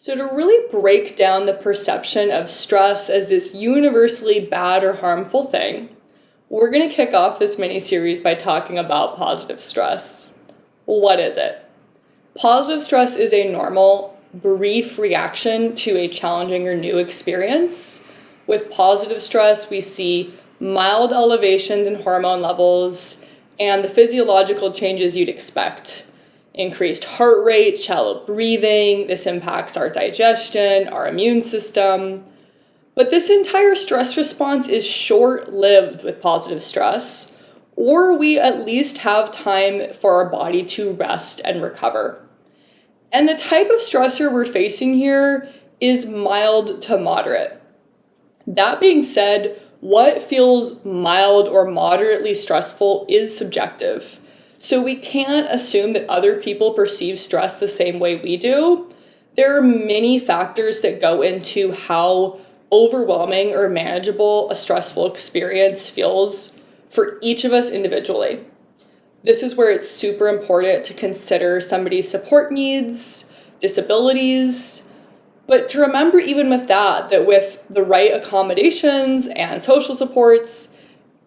So to really break down the perception of stress as this universally bad or harmful thing, we're going to kick off this mini-series by talking about positive stress. What is it? Positive stress is a normal, brief reaction to a challenging or new experience. With positive stress, we see mild elevations in hormone levels and the physiological changes you'd expect. Increased heart rate, shallow breathing, this impacts our digestion, our immune system. But this entire stress response is short-lived with positive stress, or we at least have time for our body to rest and recover. And the type of stressor we're facing here is mild to moderate. That being said, what feels mild or moderately stressful is subjective. So we can't assume that other people perceive stress the same way we do. There are many factors that go into how overwhelming or manageable a stressful experience feels for each of us individually. This is where it's super important to consider somebody's support needs, disabilities, but to remember even with that with the right accommodations and social supports,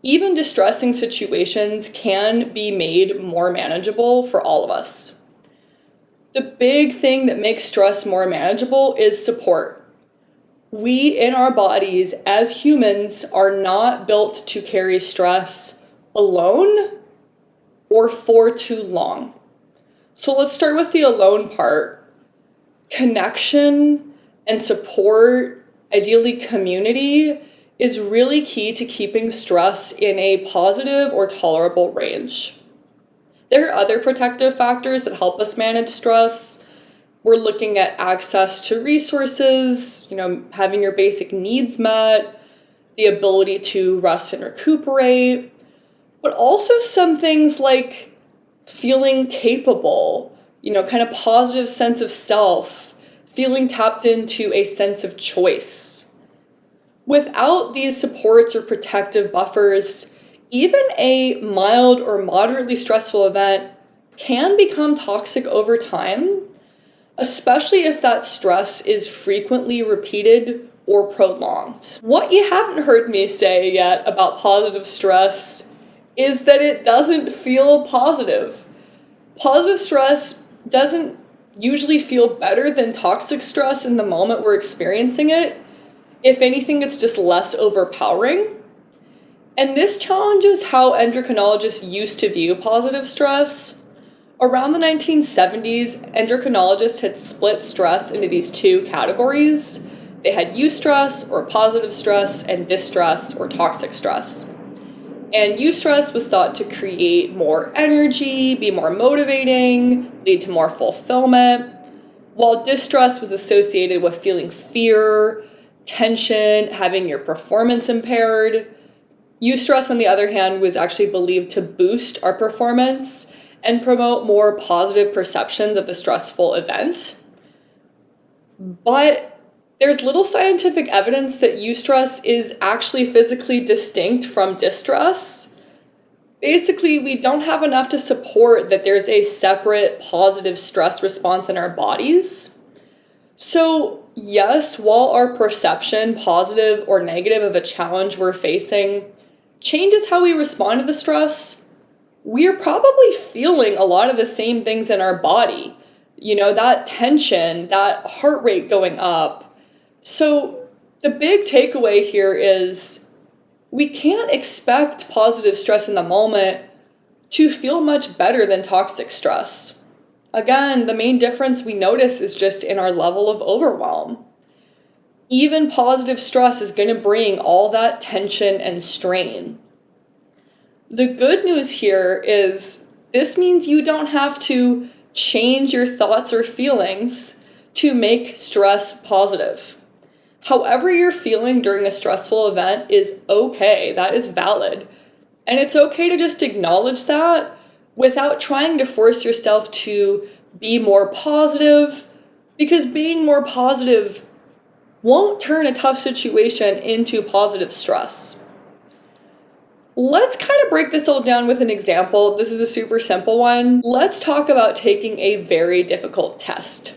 even distressing situations can be made more manageable for all of us. The big thing that makes stress more manageable is support. We in our bodies as humans are not built to carry stress alone or for too long. So let's start with the alone part. Connection and support, ideally community, is really key to keeping stress in a positive or tolerable range. There are other protective factors that help us manage stress. We're looking at access to resources, having your basic needs met, the ability to rest and recuperate, but also some things like feeling capable, kind of positive sense of self, feeling tapped into a sense of choice. Without these supports or protective buffers, even a mild or moderately stressful event can become toxic over time, especially if that stress is frequently repeated or prolonged. What you haven't heard me say yet about positive stress is that it doesn't feel positive. Positive stress doesn't usually feel better than toxic stress in the moment we're experiencing it. If anything, it's just less overpowering. And this challenges how endocrinologists used to view positive stress. Around the 1970s, endocrinologists had split stress into these two categories. They had eustress or positive stress and distress or toxic stress. And eustress was thought to create more energy, be more motivating, lead to more fulfillment, while distress was associated with feeling fear, tension, having your performance impaired. Eustress, on the other hand, was actually believed to boost our performance and promote more positive perceptions of the stressful event. But there's little scientific evidence that eustress is actually physically distinct from distress. Basically, we don't have enough to support that there's a separate positive stress response in our bodies. So yes, while our perception, positive or negative, of a challenge we're facing changes how we respond to the stress, we're probably feeling a lot of the same things in our body. That tension, that heart rate going up. So the big takeaway here is we can't expect positive stress in the moment to feel much better than toxic stress. Again, the main difference we notice is just in our level of overwhelm. Even positive stress is going to bring all that tension and strain. The good news here is this means you don't have to change your thoughts or feelings to make stress positive. However you're feeling during a stressful event is okay. That is valid. And it's okay to just acknowledge that without trying to force yourself to be more positive, because being more positive won't turn a tough situation into positive stress. Let's kind of break this all down with an example. This is a super simple one. Let's talk about taking a very difficult test.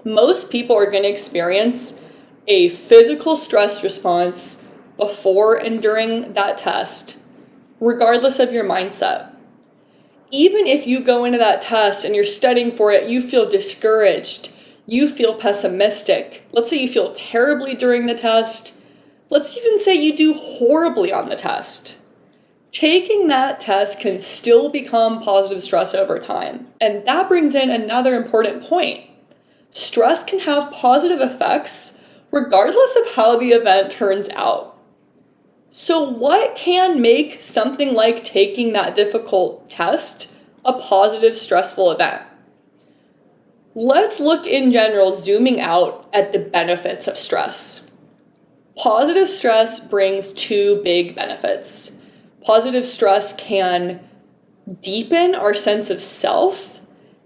Most people are going to experience a physical stress response before and during that test, regardless of your mindset. Even if you go into that test and you're studying for it, you feel discouraged, you feel pessimistic. Let's say you feel terribly during the test. Let's even say you do horribly on the test. Taking that test can still become positive stress over time. And that brings in another important point. Stress can have positive effects regardless of how the event turns out. So what can make something like taking that difficult test a positive stressful event? Let's look in general, zooming out at the benefits of stress. Positive stress brings two big benefits. Positive stress can deepen our sense of self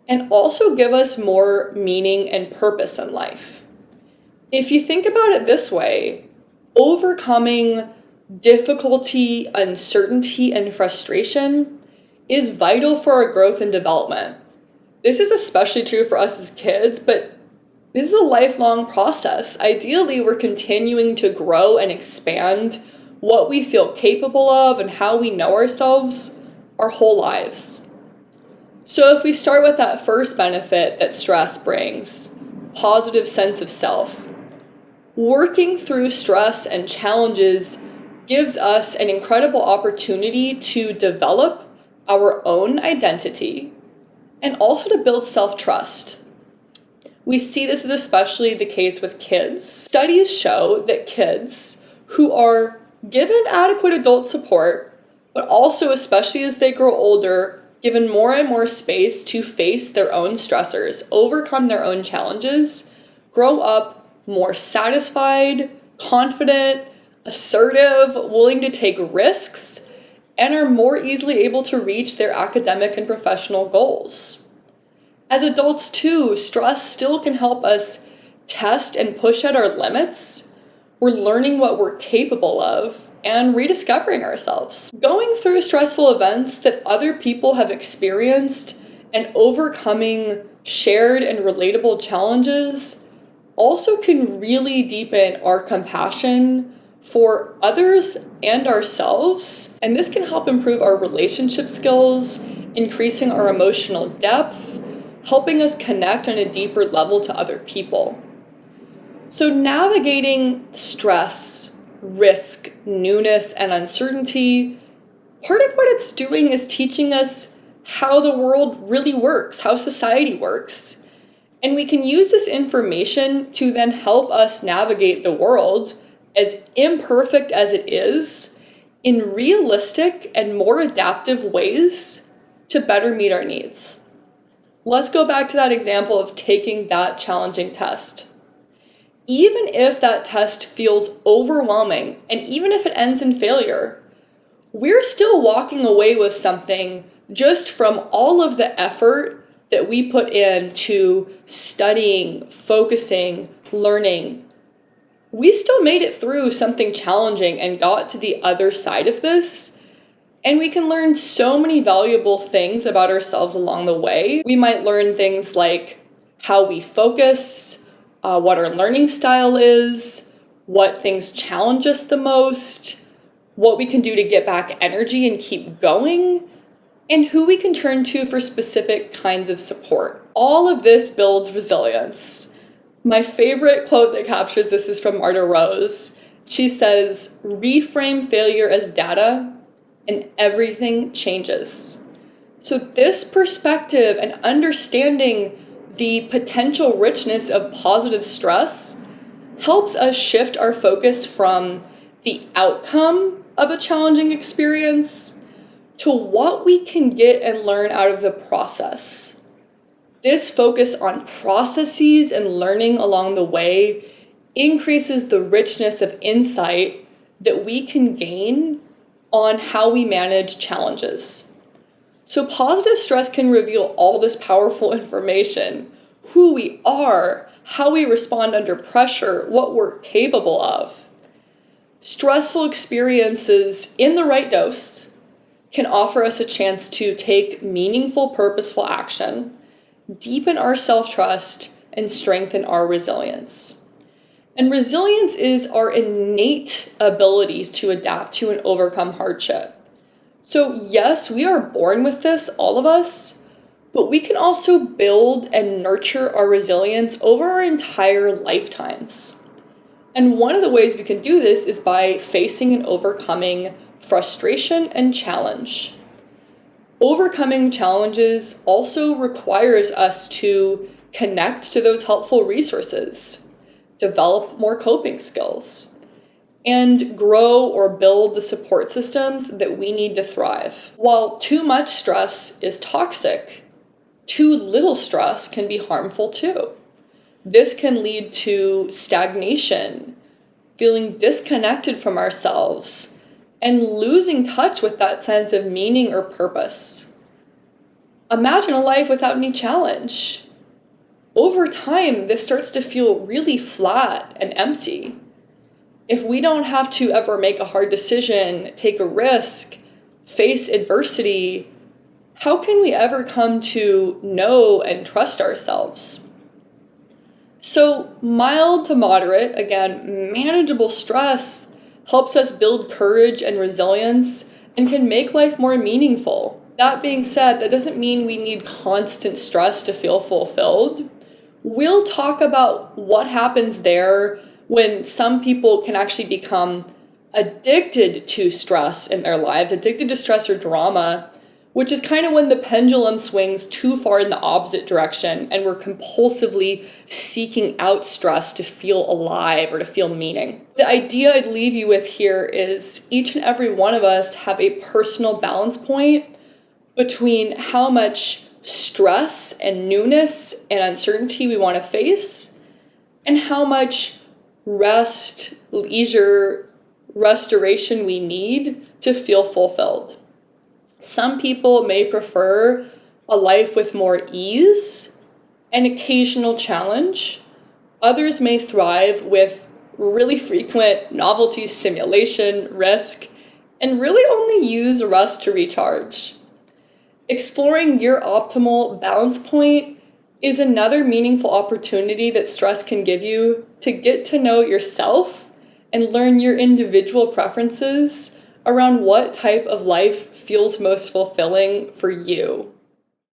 and also give us more meaning and purpose in life. If you think about it this way, overcoming difficulty, uncertainty, and frustration is vital for our growth and development. This is especially true for us as kids, but this is a lifelong process. Ideally, we're continuing to grow and expand what we feel capable of and how we know ourselves our whole lives. So if we start with that first benefit that stress brings, positive sense of self, working through stress and challenges gives us an incredible opportunity to develop our own identity and also to build self-trust. We see this is especially the case with kids. Studies show that kids who are given adequate adult support, but also especially as they grow older, given more and more space to face their own stressors, overcome their own challenges, grow up more satisfied, confident, assertive, willing to take risks, and are more easily able to reach their academic and professional goals. As adults too, stress still can help us test and push at our limits. We're learning what we're capable of and rediscovering ourselves. Going through stressful events that other people have experienced and overcoming shared and relatable challenges also can really deepen our compassion for others and ourselves, and this can help improve our relationship skills, increasing our emotional depth, helping us connect on a deeper level to other people. So navigating stress, risk, newness, and uncertainty, part of what it's doing is teaching us how the world really works, how society works. And we can use this information to then help us navigate the world, as imperfect as it is, in realistic and more adaptive ways to better meet our needs. Let's go back to that example of taking that challenging test. Even if that test feels overwhelming, and even if it ends in failure, we're still walking away with something just from all of the effort that we put into studying, focusing, learning. We still made it through something challenging and got to the other side of this. And we can learn so many valuable things about ourselves along the way. We might learn things like how we focus, what our learning style is, what things challenge us the most, what we can do to get back energy and keep going, and who we can turn to for specific kinds of support. All of this builds resilience. My favorite quote that captures this is from Marta Rose. She says, "Reframe failure as data, and everything changes." So this perspective and understanding the potential richness of positive stress helps us shift our focus from the outcome of a challenging experience to what we can get and learn out of the process. This focus on processes and learning along the way increases the richness of insight that we can gain on how we manage challenges. So positive stress can reveal all this powerful information: who we are, how we respond under pressure, what we're capable of. Stressful experiences in the right dose can offer us a chance to take meaningful, purposeful action, deepen our self-trust, and strengthen our resilience. And resilience is our innate ability to adapt to and overcome hardship. So yes, we are born with this, all of us, but we can also build and nurture our resilience over our entire lifetimes. And one of the ways we can do this is by facing and overcoming frustration and challenge. Overcoming challenges also requires us to connect to those helpful resources, develop more coping skills, and grow or build the support systems that we need to thrive. While too much stress is toxic, too little stress can be harmful too. This can lead to stagnation, feeling disconnected from ourselves, and losing touch with that sense of meaning or purpose. Imagine a life without any challenge. Over time, this starts to feel really flat and empty. If we don't have to ever make a hard decision, take a risk, face adversity, how can we ever come to know and trust ourselves? So mild to moderate, again, manageable stress helps us build courage and resilience and can make life more meaningful. That being said, that doesn't mean we need constant stress to feel fulfilled. We'll talk about what happens there when some people can actually become addicted to stress in their lives, addicted to stress or drama, which is kind of when the pendulum swings too far in the opposite direction and we're compulsively seeking out stress to feel alive or to feel meaning. The idea I'd leave you with here is each and every one of us have a personal balance point between how much stress and newness and uncertainty we want to face and how much rest, leisure, restoration we need to feel fulfilled. Some people may prefer a life with more ease and occasional challenge. Others may thrive with really frequent novelty stimulation, risk, and really only use rest to recharge. Exploring your optimal balance point is another meaningful opportunity that stress can give you to get to know yourself and learn your individual preferences around what type of life feels most fulfilling for you.